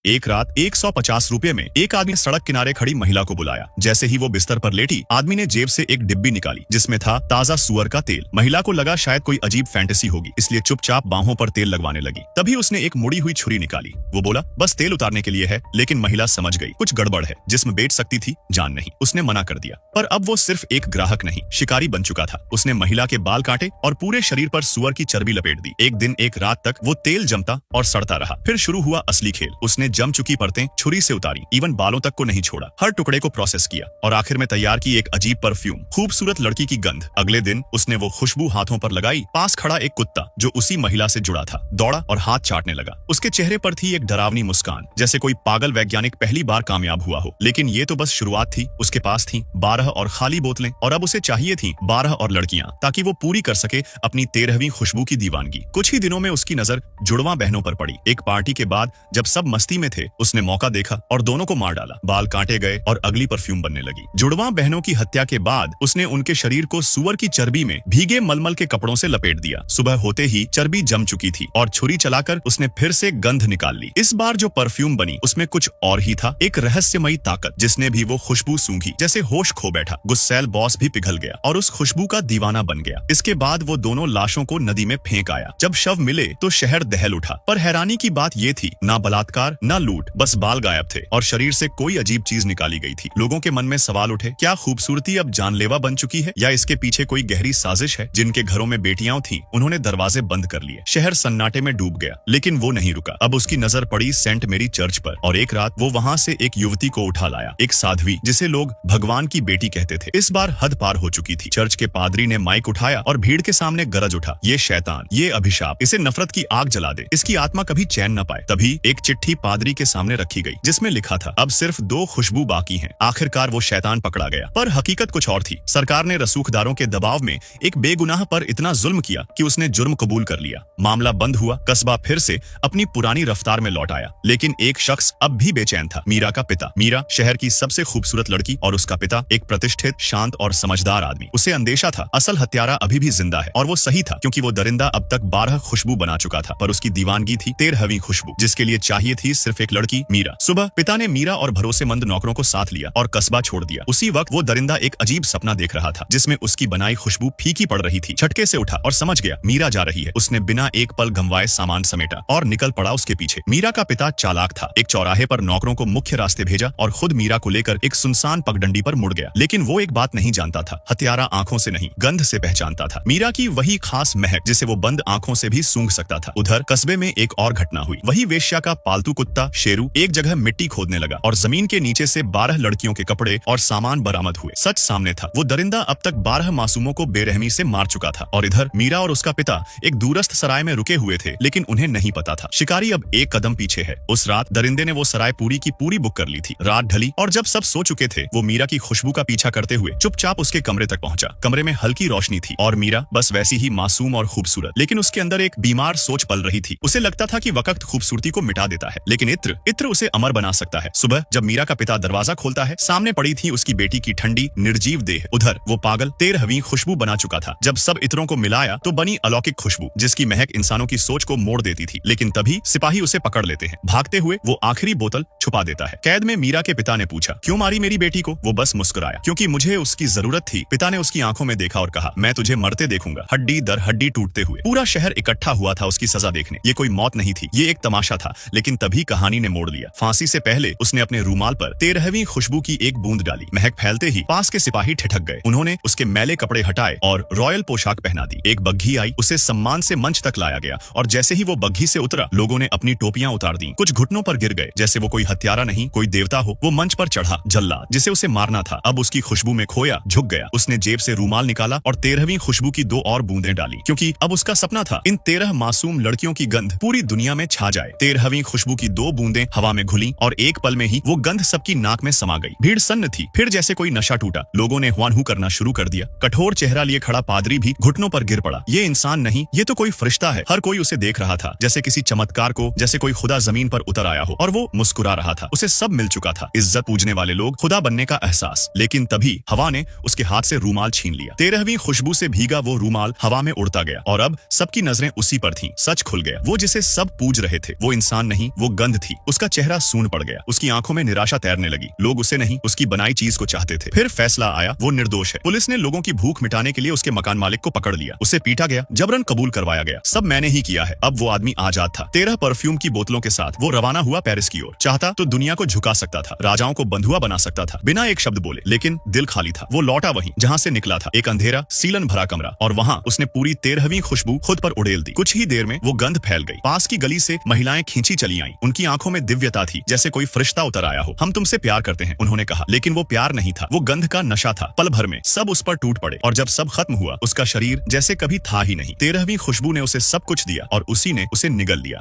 एक रात 150 रुपए में एक आदमी सड़क किनारे खड़ी महिला को बुलाया। जैसे ही वो बिस्तर पर लेटी, आदमी ने जेब से एक डिब्बी निकाली जिसमें था ताजा सुअर का तेल। महिला को लगा शायद कोई अजीब फैंटेसी होगी, इसलिए चुपचाप बाहों पर तेल लगवाने लगी। तभी उसने एक मुड़ी हुई छुरी निकाली। वो बोला, बस तेल उतारने के लिए है। लेकिन महिला समझ गई कुछ गड़बड़ है। जिस्म बेच सकती थी, जान नहीं। उसने मना कर दिया। पर अब वो सिर्फ एक ग्राहक नहीं, शिकारी बन चुका था। उसने महिला के बाल काटे और पूरे शरीर पर सुअर की चर्बी लपेट दी। एक दिन एक रात तक वो तेल जमता और सड़ता रहा। फिर शुरू हुआ असली खेल। उसने जम चुकी परतें छुरी से उतारी, इवन बालों तक को नहीं छोड़ा। हर टुकड़े को प्रोसेस किया और आखिर में तैयार की एक अजीब परफ्यूम, खूबसूरत लड़की की गंध। अगले दिन उसने वो खुशबू हाथों पर लगाई। पास खड़ा एक कुत्ता जो उसी महिला से जुड़ा था दौड़ा और हाथ चाटने लगा। उसके चेहरे पर थी एक डरावनी मुस्कान, जैसे कोई पागल वैज्ञानिक पहली बार कामयाब हुआ हो। लेकिन ये तो बस शुरुआत थी। उसके पास थी 12 और खाली बोतलें, और अब उसे चाहिए थी 12 और लड़कियां, ताकि वो पूरी कर सके अपनी 13वीं खुशबू की दीवानगी। कुछ ही दिनों में उसकी नजर जुड़वा बहनों पर पड़ी। एक पार्टी के बाद जब सब मस्ती में थे, उसने मौका देखा और दोनों को मार डाला। बाल काटे गए और अगली परफ्यूम बनने लगी। जुड़वा बहनों की हत्या के बाद उसने उनके शरीर को सुअर की चर्बी में भीगे मलमल के कपड़ों से लपेट दिया। सुबह होते ही चर्बी जम चुकी थी और छुरी चलाकर उसने फिर से गंध निकाल ली। इस बार जो परफ्यूम बनी उसमें कुछ और ही था, एक रहस्यमयी ताकत। जिसने भी वो खुशबू सूंघी, जैसे होश खो बैठा। गुस्सैल बॉस भी पिघल गया और उस खुशबू का दीवाना बन गया। इसके बाद वो दोनों लाशों को नदी में फेंक आया। जब शव मिले तो शहर दहल उठा। पर हैरानी की बात ये थी, ना बलात्कार ना लूट, बस बाल गायब थे और शरीर से कोई अजीब चीज निकाली गई थी। लोगों के मन में सवाल उठे, क्या खूबसूरती अब जानलेवा बन चुकी है, या इसके पीछे कोई गहरी साजिश है? जिनके घरों में बेटियां थीं, उन्होंने दरवाजे बंद कर लिए। शहर सन्नाटे में डूब गया। लेकिन वो नहीं रुका। अब उसकी नजर पड़ी सेंट मेरी चर्च पर, और एक रात वो वहां से एक युवती को उठा लाया, एक साध्वी जिसे लोग भगवान की बेटी कहते थे। इस बार हद पार हो चुकी थी। चर्च के पादरी ने माइक उठाया और भीड़ के सामने गरज उठा, ये शैतान, ये अभिशाप, इसे नफरत की आग जला दे, इसकी आत्मा कभी चैन न पाए। तभी एक चिट्ठी पादरी के सामने रखी गई जिसमें लिखा था, अब सिर्फ 2 खुशबू बाकी हैं। आखिरकार वो शैतान पकड़ा गया। पर हकीकत कुछ और थी। सरकार ने रसूखदारों के दबाव में एक बेगुनाह पर इतना जुल्म किया कि उसने जुर्म कबूल कर लिया। मामला बंद हुआ। कस्बा फिर से अपनी पुरानी रफ्तार में लौट आया। लेकिन एक शख्स अब भी बेचैन था, मीरा का पिता। मीरा शहर की सबसे खूबसूरत लड़की और उसका पिता एक प्रतिष्ठित, शांत और समझदार आदमी। उसे अंदेशा था असल हत्यारा अभी भी जिंदा है, और वो सही था, क्योंकि वो दरिंदा अब तक 12 खुशबू बना चुका था। पर उसकी दीवानगी थी 13वीं खुशबू, जिसके लिए चाहिए थी सिर्फ एक लड़की, मीरा। सुबह पिता ने मीरा और भरोसेमंद नौकरों को साथ लिया और कस्बा छोड़ दिया। उसी वक्त वो दरिंदा एक अजीब सपना देख रहा था, जिसमें उसकी बनाई खुशबू फीकी पड़ रही थी। झटके से उठा और समझ गया मीरा जा रही है। उसने बिना एक पल गंवाए सामान समेटा और निकल पड़ा उसके पीछे। मीरा का पिता चालाक था। एक चौराहे पर नौकरों को मुख्य रास्ते भेजा और खुद मीरा को लेकर एक सुनसान पगडंडी पर मुड़ गया। लेकिन वो एक बात नहीं जानता था, हत्यारा आंखों से नहीं, गंध से पहचानता था। मीरा की वही खास महक जिसे वो बंद आंखों से भी सूंघ सकता था। उधर कस्बे में एक और घटना हुई। वही वेश्या का पालतू कुत्ता शेरू एक जगह मिट्टी खोदने लगा और जमीन के नीचे से 12 लड़कियों के कपड़े और सामान बरामद हुए। सच सामने था, वो दरिंदा अब तक 12 मासूमों को बेरहमी से मार चुका था। और इधर मीरा और उसका पिता एक दूरस्थ सराय में रुके हुए थे, लेकिन उन्हें नहीं पता था शिकारी अब एक कदम पीछे है। उस रात दरिंदे ने वो सराय पूरी की पूरी बुक कर ली थी। रात ढली और जब सब सो चुके थे, वो मीरा की खुशबू का पीछा करते हुए चुपचाप उसके कमरे तक पहुंचा। कमरे में हल्की रोशनी थी और मीरा बस वैसी ही मासूम और खूबसूरत, लेकिन उसके अंदर एक बीमार सोच पल रही थी। उसे लगता था कि वक्त खूबसूरती को मिटा देता है, लेकिन इत्र उसे अमर बना सकता है। सुबह जब मीरा का पिता दरवाजा खोलता है, सामने पड़ी थी उसकी बेटी की ठंडी निर्जीव देह। उधर वो पागल 13वीं खुशबू बना चुका था। जब सब इत्रों को मिलाया तो बनी अलौकिक खुशबू, जिसकी महक इंसानों की सोच को मोड़ देती थी। लेकिन तभी सिपाही उसे पकड़ लेते हैं। भागते हुए वो आखिरी बोतल छुपा देता है। कैद में मीरा के पिता ने पूछा, क्यों मारी मेरी बेटी को? वो बस मुस्कुराया, क्योंकि मुझे उसकी जरूरत थी। पिता ने उसकी आंखों में देखा और कहा, मैं तुझे मरते देखूंगा, हड्डी दर हड्डी टूटते हुए। पूरा शहर इकट्ठा हुआ था उसकी सजा देखने। ये कोई मौत नहीं थी, ये एक तमाशा था। लेकिन तभी कहानी ने मोड़ लिया। फांसी से पहले उसने अपने रूमाल पर 13वीं खुशबू की एक बूंद डाली। महक फैलते ही पास के सिपाही ठिठक गए। उन्होंने उसके मैले कपड़े हटाए और रॉयल पोशाक पहना दी। एक बग्घी आई, उसे सम्मान से मंच तक लाया गया, और जैसे ही वो बग्घी से उतरा, लोगों ने अपनी टोपियां उतार दी। कुछ घुटनों पर गिर गए, जैसे वो कोई हत्यारा नहीं, कोई देवता हो। वो मंच पर चढ़ा, जल्लाद जिसे उसे मारना था अब उसकी खुशबू में खोया, झुक गया। उसने जेब से रूमाल निकाला और 13वीं खुशबू की 2 और बूंदें डाली, क्योंकि अब उसका सपना था इन 13 मासूम लड़कियों की गंध पूरी दुनिया में छा जाए। 13वीं खुशबू की 2 बूंदें हवा में घुली और एक पल में ही वो गंध सबकी नाक में समा गई। भीड़ सन्न थी। फिर जैसे कोई नशा टूटा, लोगों ने हुआन हू करना शुरू कर दिया। कठोर चेहरा लिए खड़ा पादरी भी घुटनों पर गिर पड़ा। ये इंसान नहीं, ये तो कोई फरिश्ता है। हर कोई उसे देख रहा था, जैसे किसी चमत्कार को, जैसे कोई खुदा जमीन पर उतर आया हो। और वो मुस्कुरा रहा था, उसे सब मिल चुका था, इज्जत पूजने वाले लोग, खुदा बनने का एहसास। लेकिन तभी हवा ने उसके हाथ से रूमाल छीन लिया। 13वीं खुशबू से भीगा वो रूमाल हवा में उड़ता गया और अब सबकी नजरें उसी पर थीं। सच खुल गया, वो जिसे सब पूज रहे थे वो इंसान नहीं, वो गंध थी। उसका चेहरा सून पड़ गया, उसकी आंखों में निराशा तैरने लगी। लोग उसे नहीं, उसकी बनाई चीज को चाहते थे। फिर फैसला आया, वो निर्दोष है। पुलिस ने लोगों की भूख मिटाने के लिए उसके मकान मालिक को पकड़ लिया, उसे पीटा गया, जबरन कबूल करवाया गया, सब मैंने ही किया है। अब वो आदमी आजाद था। 13 परफ्यूम की बोतलों के साथ वो रवाना हुआ पेरिस की ओर। चाहता तो दुनिया को झुका सकता था, राजाओं को बंधुआ बना सकता था, बिना एक शब्द बोले। लेकिन दिल खाली था। वो लौटा वहीं जहां से निकला था, एक अंधेरा सीलन भरा कमरा, और वहां उसने पूरी 13वीं खुशबू खुद पर उड़ेल दी। कुछ ही देर में वो गंध फैल गई। पास की गली से महिलाएं खींची चली आईं। उनकी आंखों में दिव्यता थी, जैसे कोई फरिश्ता उतर आया हो। हम तुमसे प्यार करते हैं, उन्होंने कहा। लेकिन वो प्यार नहीं था, वो गंध का नशा था। पल भर में सब उस पर टूट पड़े, और जब सब खत्म हुआ उसका शरीर जैसे कभी था ही नहीं। 13वीं खुशबू ने उसे सब कुछ दिया और उसी ने उसे निगल लिया।